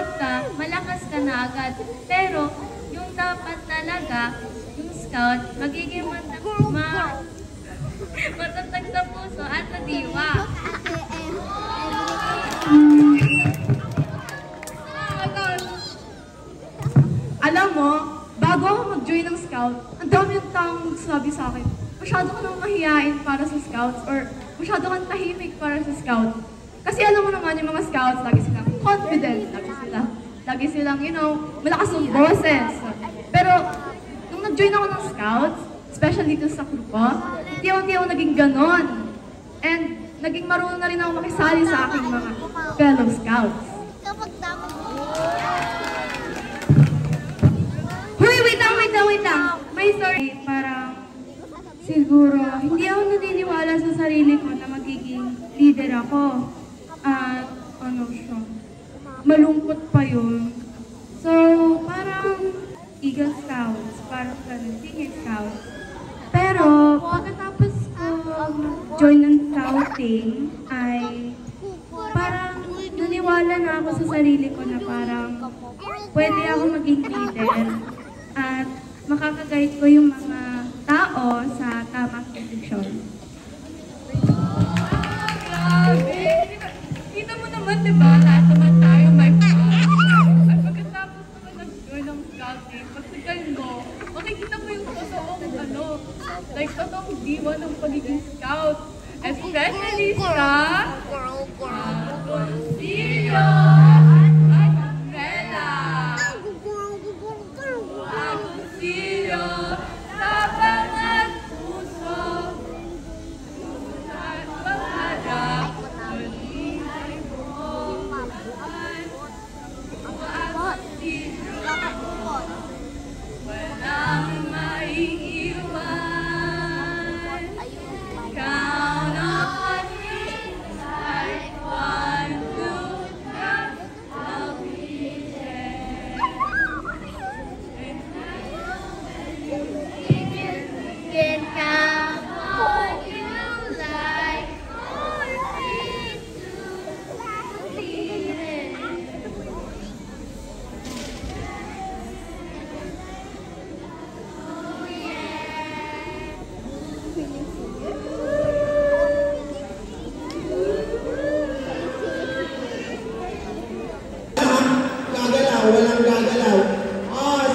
scout ka, malakas ka na agad. Pero, yung dapat talaga, yung scout, magiging matatag sa puso at sa diwa. Alam mo, bago ako mag-join ng scout, ang dami yung taong sabi sa akin, masyado ka nang mahihain para sa scouts or masyado kang tahimik para sa scout. Kasi alam mo naman yung mga scouts, lagi silang confident, lagi silang, malakas ng boses. Pero, nung nag-join ako ng scouts, especially dito sa grupo, hindi ako naging ganon. And, naging marunong na rin ako makisali sa aking mga fellow scouts. Hoy, wait lang. May story, parang siguro, hindi ako naniniwala sa sarili ko na magiging leader ako. At, malungkot pa yun. So, parang Eagle Scouts, parang Senior Scouts. Pero, pagkatapos ko join ng scouting, ay parang naniwala na ako sa sarili ko na parang pwede ako maging leader at makakaguide ko yung mga tao sa tamang desisyon. Grabe! Kita mo naman, diba? Lahat naman tayo may at pagkatapos naman nag-join ng scouting, pagsagal mo, makikita mo yung totoong totoong diwa ng pagiging scout. Especially sa Agoncillo at Mela. Agoncillo sa bawat puso, at pangarap, pag-ibig mo. Agoncillo, walang maiiwan. Count on me, like 1, 2, I'll be there. You can count on you like 42, I'll be there. Oh yeah. Walang gagalaw.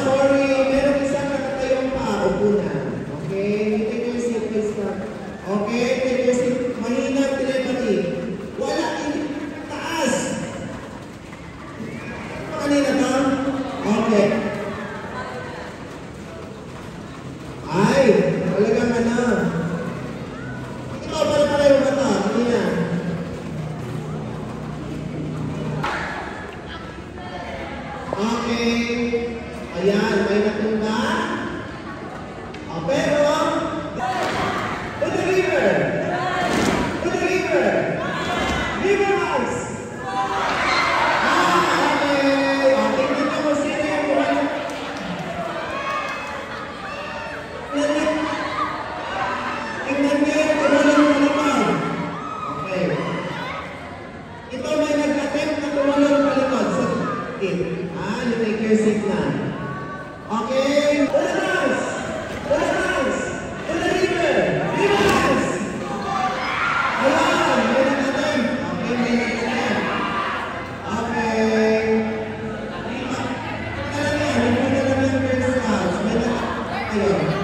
Sorry. Meron isang nakatayong pa. Upo na. Okay? Take your seat, please. Okay? Take your seat. Mahina telepathy. Wala. Taas. Kanina to? Okay. Ay. Talagang Ito, pala yung mata. Kanina. Okay. Ayan, may natunga. Pero, to the river. To the river. River House. Okay. Tingnan nyo kung sino yung buwan. Tingnan nyo yung buwan ng palikod. Okay. Ito may nag-attempt na tumalon palikod. So, you take your seat na. Okay? To the house! To the house! To the river! River house! Ayan! May nag-attempt. Okay, may nag-attempt. Okay. Hindi mo na lang yung first house. May nag-attempt. Ayun.